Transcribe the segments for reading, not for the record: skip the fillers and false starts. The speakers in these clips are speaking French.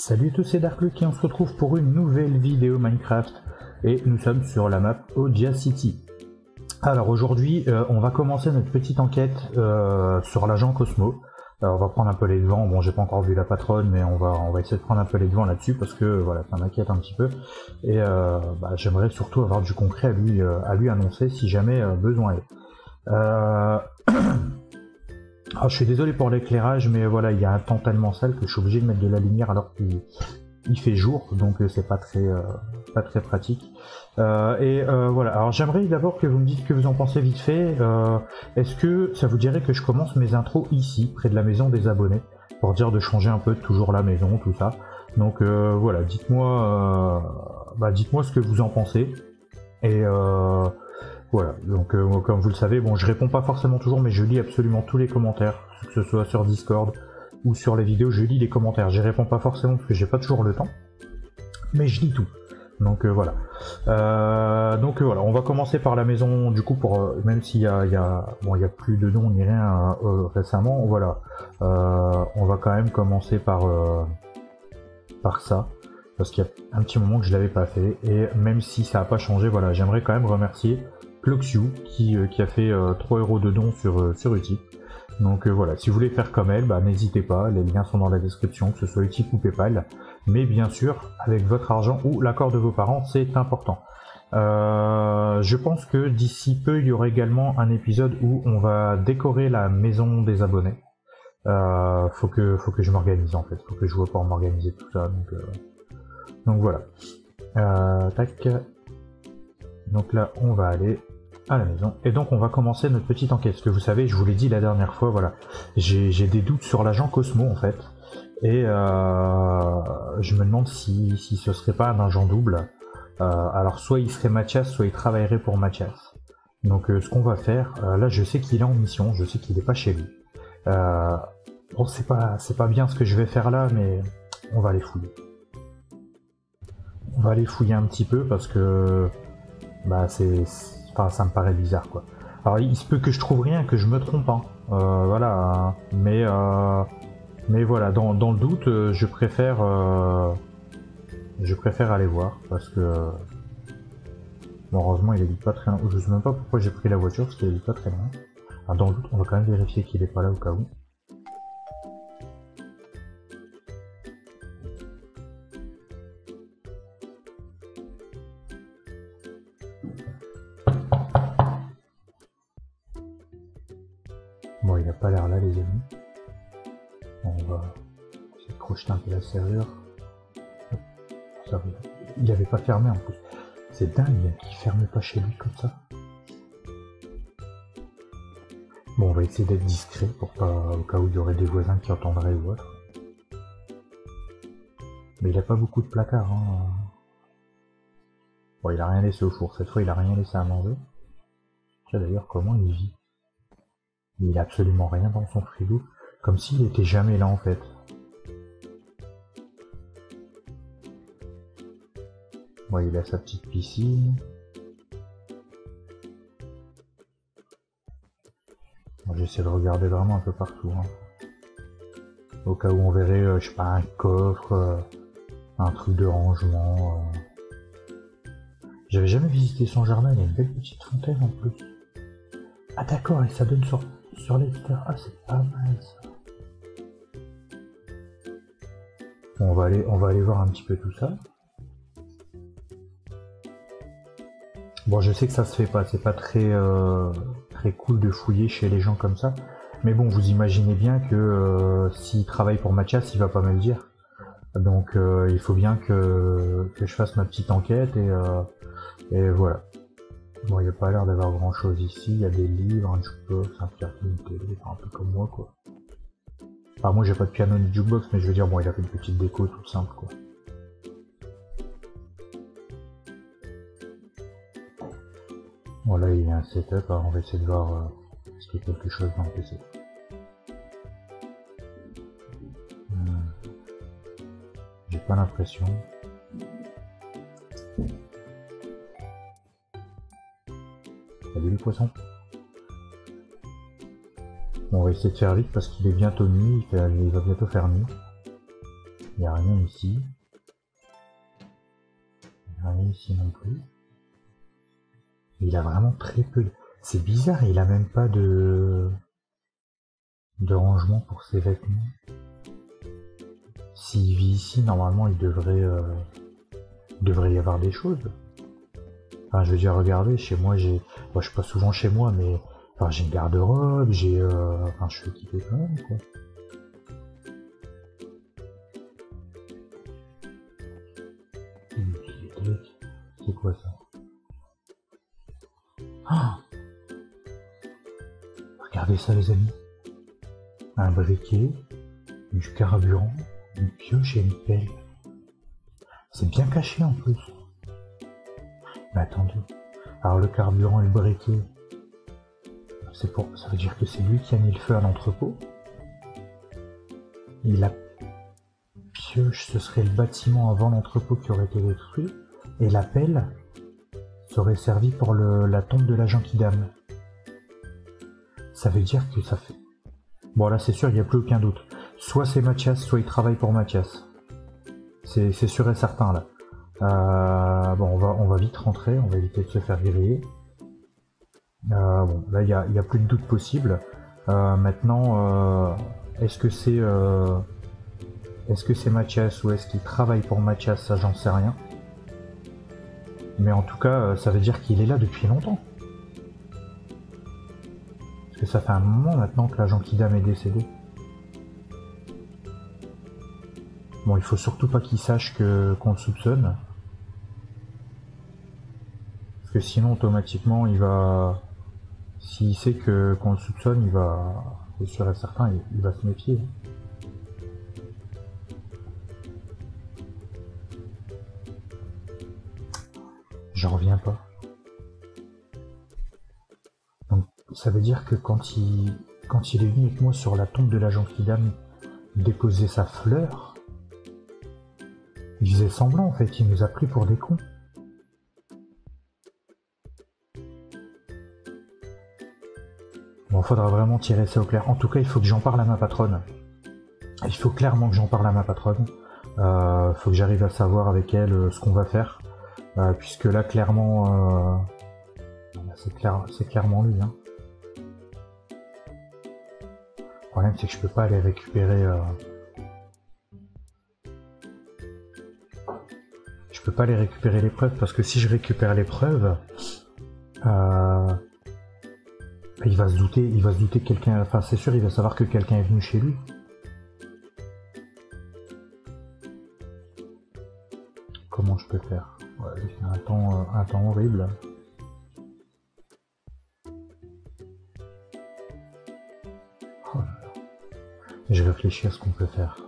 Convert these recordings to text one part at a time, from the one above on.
Salut à tous, c'est Darkluck et on se retrouve pour une nouvelle vidéo Minecraft et nous sommes sur la map Odia City. Alors aujourd'hui on va commencer notre petite enquête sur l'agent Cosmo. On va prendre un peu les devants, bon j'ai pas encore vu la patronne mais on va essayer de prendre un peu les devants là-dessus parce que voilà ça m'inquiète un petit peu et j'aimerais surtout avoir du concret à lui annoncer si jamais besoin est. Alors, je suis désolé pour l'éclairage, mais voilà, il y a un temps tellement sale que je suis obligé de mettre de la lumière alors qu'il fait jour, donc c'est pas très pratique. Voilà, alors j'aimerais d'abord que vous me dites ce que vous en pensez vite fait. Est-ce que ça vous dirait que je commence mes intros ici, près de la maison des abonnés, pour dire de changer un peu toujours la maison, tout ça. Donc voilà, dites-moi ce que vous en pensez. Et voilà, donc comme vous le savez, bon je réponds pas forcément toujours mais je lis absolument tous les commentaires, que ce soit sur Discord ou sur les vidéos, je lis les commentaires, j'y réponds pas forcément parce que j'ai pas toujours le temps, mais je lis tout. Donc voilà. Voilà, on va commencer par la maison du coup pour même s'il y a plus de noms ni rien récemment, voilà. On va quand même commencer par ça. Parce qu'il y a un petit moment que je l'avais pas fait, et même si ça n'a pas changé, voilà, j'aimerais quand même remercier Cloxiu qui a fait 3 € de dons sur Utip. Donc voilà, si vous voulez faire comme elle, n'hésitez pas, les liens sont dans la description, que ce soit Utip ou Paypal, mais bien sûr, avec votre argent ou l'accord de vos parents, c'est important. Je pense que d'ici peu, il y aura également un épisode où on va décorer la maison des abonnés. Faut que je m'organise en fait, faut que je vois pour m'organiser tout ça, donc voilà. Tac. Donc là, on va aller à la maison. Et donc, on va commencer notre petite enquête. Parce que vous savez, je vous l'ai dit la dernière fois, voilà. J'ai des doutes sur l'agent Cosmo, en fait. Et je me demande si ce serait pas un agent double. Alors, soit il serait Mathias, soit il travaillerait pour Mathias. Donc, ce qu'on va faire... là, je sais qu'il est en mission. Je sais qu'il n'est pas chez lui. Bon, c'est pas bien ce que je vais faire là, mais on va aller fouiller. On va aller fouiller un petit peu parce que ça me paraît bizarre quoi. Alors il se peut que je trouve rien, que je me trompe, hein. Voilà, mais voilà, dans le doute, je préfère aller voir parce que bon, heureusement il habite pas très loin. Je sais même pas pourquoi j'ai pris la voiture parce qu'il habite pas très loin. Alors dans le doute, on va quand même vérifier qu'il est pas là au cas où. Bon, il n'a pas l'air là, les amis. On va essayer de crocheter un peu la serrure. Ça, il avait pas fermé en plus. C'est dingue qu'il ferme pas chez lui comme ça. Bon, on va essayer d'être discret pour pas, au cas où il y aurait des voisins qui entendraient ou autre. Mais il a pas beaucoup de placards, hein. Bon, il a rien laissé au four. Cette fois, il a rien laissé à manger. Tiens, d'ailleurs, comment il vit? Il a absolument rien dans son frigo, comme s'il était jamais là en fait. Bon, il a sa petite piscine. Bon, j'essaie de regarder vraiment un peu partout, hein. Au cas où on verrait, je sais pas, un coffre, un truc de rangement. J'avais jamais visité son jardin, il y a une belle petite fontaine en plus. Ah d'accord, et ça donne sur l'extérieur. Ah, c'est pas mal ça. Bon, on va aller voir un petit peu tout ça. Bon, je sais que ça se fait pas, c'est pas très cool de fouiller chez les gens comme ça. Mais bon, vous imaginez bien que s'il travaille pour Mathias, il va pas me le dire. Donc il faut bien que je fasse ma petite enquête et voilà. Bon, il n'y a pas l'air d'avoir grand chose ici, il y a des livres, un jukebox, un piano, une télé, un peu comme moi quoi. Enfin, moi j'ai pas de piano ni de jukebox, mais je veux dire, bon, il a fait une petite déco toute simple quoi. Voilà, il y a un setup, alors on va essayer de voir est-ce qu'il y a quelque chose dans le PC. J'ai pas l'impression. Salut les poissons. Bon, on va essayer de faire vite parce qu'il est bientôt nuit, il va bientôt faire nuit. Il n'y a rien ici. Il n'y a rien ici non plus. Il a vraiment très peu de... C'est bizarre, il a même pas de rangement pour ses vêtements. S'il vit ici, normalement, il devrait y avoir des choses. Enfin, je veux dire, regardez, chez moi, j'ai... Bon, je suis pas souvent chez moi, mais... Enfin, j'ai une garde-robe, j'ai... Enfin, je suis équipé quand même, quoi. C'est quoi ça? Ah, regardez ça, les amis. Un briquet, du carburant, une pioche et une pelle. C'est bien caché en plus. Mais attendez. Alors le carburant et le briquet, c'est pour... ça veut dire que c'est lui qui a mis le feu à l'entrepôt. Et la pioche, ce serait le bâtiment avant l'entrepôt qui aurait été détruit. Et la pelle, ça aurait servi pour la tombe de l'agent Kidam. Ça veut dire que ça fait... Bon là c'est sûr, il n'y a plus aucun doute. Soit c'est Mathias, soit il travaille pour Mathias. C'est sûr et certain là. Bon, on va vite rentrer, on va éviter de se faire griller. Bon, là il y a plus de doute possible. Maintenant, est-ce que c'est Mathias ou est-ce qu'il travaille pour Mathias? Ça, j'en sais rien. Mais en tout cas, ça veut dire qu'il est là depuis longtemps. Parce que ça fait un moment maintenant que l'agent Kidam est décédé. Bon, il faut surtout pas qu'il sache qu'on le soupçonne. Parce que sinon, automatiquement, il va... S'il sait qu'on le soupçonne, il va... C'est sûr et certain, il va se méfier. J'en reviens pas. Donc, ça veut dire que quand il est venu avec moi sur la tombe de l'agent Kidam déposer sa fleur, il faisait semblant en fait, il nous a pris pour des cons. Bon, faudra vraiment tirer ça au clair. En tout cas, il faut que j'en parle à ma patronne. Il faut clairement que j'en parle à ma patronne. Faut que j'arrive à savoir avec elle ce qu'on va faire. Puisque là, clairement, c'est clairement lui. Hein. Le problème, c'est que je peux pas aller récupérer... Je peux pas aller récupérer les preuves, parce que si je récupère les preuves, il va se douter que quelqu'un... Enfin, c'est sûr, il va savoir que quelqu'un est venu chez lui. Comment je peux faire? Ouais, c'est un temps horrible. Oh là là. Je réfléchis à ce qu'on peut faire.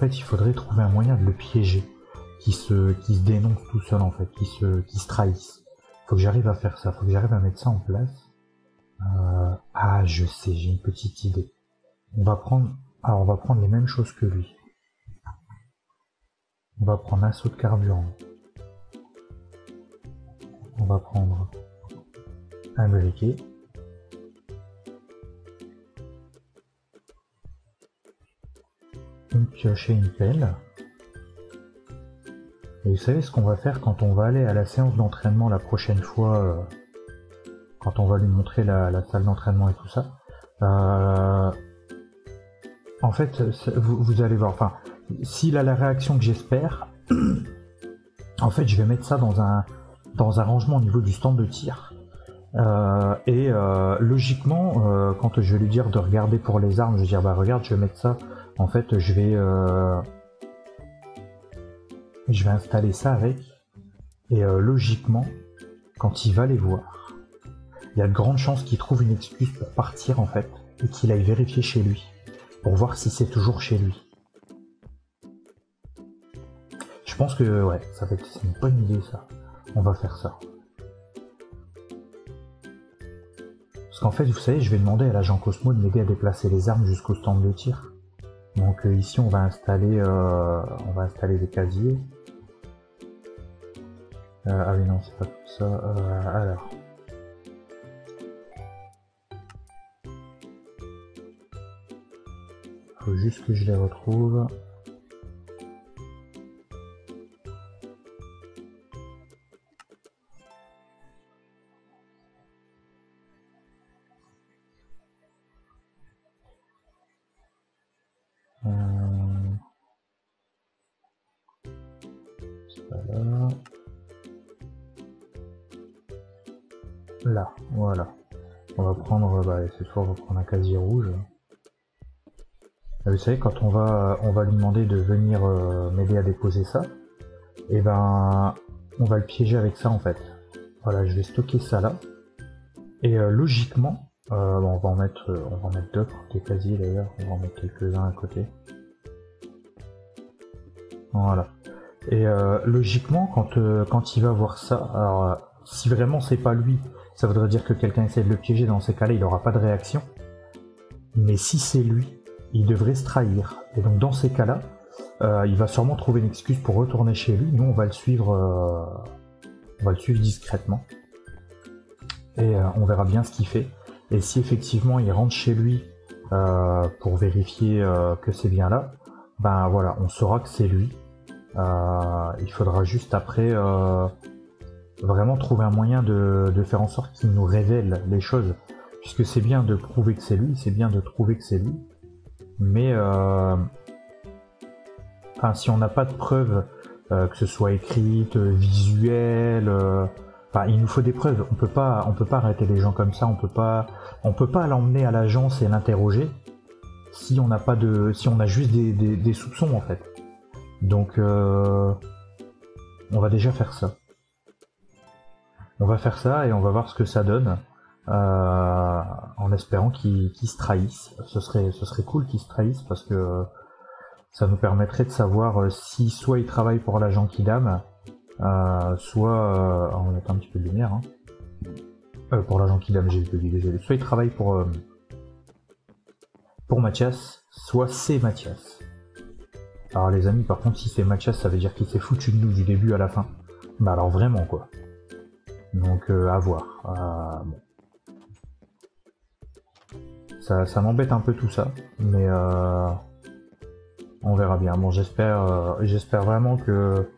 Il faudrait trouver un moyen de le piéger, qui se dénonce tout seul en fait, qui se trahisse. Faut que j'arrive à faire ça, faut que j'arrive à mettre ça en place. Ah, je sais, j'ai une petite idée. On va prendre les mêmes choses que lui. On va prendre un seau de carburant. On va prendre un briquet. Une pioche et une pelle. Et vous savez ce qu'on va faire quand on va aller à la séance d'entraînement la prochaine fois, quand on va lui montrer la salle d'entraînement et tout ça. En fait, vous allez voir, enfin, s'il a la réaction que j'espère, en fait, je vais mettre ça dans un rangement au niveau du stand de tir. Logiquement, quand je vais lui dire de regarder pour les armes, je vais dire, bah regarde, je vais mettre ça. En fait, je vais installer ça avec. Et logiquement, quand il va les voir, il y a de grandes chances qu'il trouve une excuse pour partir en fait, et qu'il aille vérifier chez lui, pour voir si c'est toujours chez lui. Je pense que ouais, c'est une bonne idée ça. On va faire ça. Parce qu'en fait, vous savez, je vais demander à l'agent Cosmo de m'aider à déplacer les armes jusqu'au stand de tir. Donc ici, on va installer des casiers. Ah oui, non, c'est pas tout ça. Alors. Faut juste que je les retrouve. C'est pas là. Là, voilà. On va prendre, ce soir on va prendre un casier rouge. Vous savez, quand on va lui demander de venir m'aider à déposer ça, et ben on va le piéger avec ça en fait. Voilà, je vais stocker ça là. Et logiquement, on va en mettre d'autres, des casiers d'ailleurs, on va en mettre quelques-uns à côté. Voilà. Et logiquement, quand il va voir ça, alors si vraiment c'est pas lui, ça voudrait dire que quelqu'un essaie de le piéger, dans ces cas-là, il n'aura pas de réaction. Mais si c'est lui, il devrait se trahir. Et donc dans ces cas-là, il va sûrement trouver une excuse pour retourner chez lui. Nous, on va le suivre discrètement. Et on verra bien ce qu'il fait. Et si effectivement il rentre chez lui pour vérifier que c'est bien là, ben voilà, on saura que c'est lui. Il faudra juste après vraiment trouver un moyen de faire en sorte qu'il nous révèle les choses. Puisque c'est bien de prouver que c'est lui, c'est bien de trouver que c'est lui. Mais si on n'a pas de preuves, que ce soit écrite, visuelle, il nous faut des preuves. On peut pas arrêter les gens comme ça. On peut pas l'emmener à l'agence et l'interroger si on n'a pas si on a juste des soupçons en fait. Donc on va déjà faire ça. On va faire ça et on va voir ce que ça donne. En espérant qu'ils se trahissent. Ce serait cool qu'ils se trahissent parce que ça nous permettrait de savoir si soit ils travaillent pour l'agent Kidam, soit on va mettre un petit peu de lumière. Pour l'agent Kidam, j'ai dit désolé. Soit ils travaillent pour Mathias, soit c'est Mathias. Alors les amis, par contre, si c'est Mathias, ça veut dire qu'il s'est foutu de nous du début à la fin. Bah alors vraiment quoi. Donc à voir. Bon. Ça m'embête un peu tout ça, mais on verra bien. Bon, j'espère vraiment que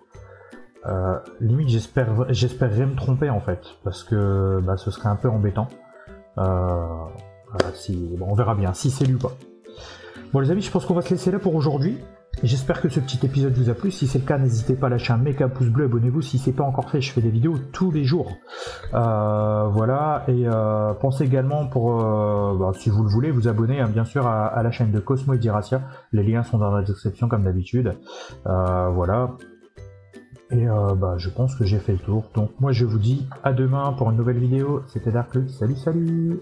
limite j'espérerais me tromper en fait, parce que ce serait un peu embêtant. Voilà, on verra bien si c'est lui ou pas. Bon les amis, je pense qu'on va se laisser là pour aujourd'hui. J'espère que ce petit épisode vous a plu. Si c'est le cas, n'hésitez pas à lâcher un méga pouce bleu, abonnez-vous si c'est pas encore fait, je fais des vidéos tous les jours. Voilà, et pensez également si vous le voulez, vous abonner bien sûr à la chaîne de Cosmo et d'Iracia. Les liens sont dans la description comme d'habitude. Voilà. Et je pense que j'ai fait le tour. Donc moi je vous dis à demain pour une nouvelle vidéo. C'était Darklux, salut salut.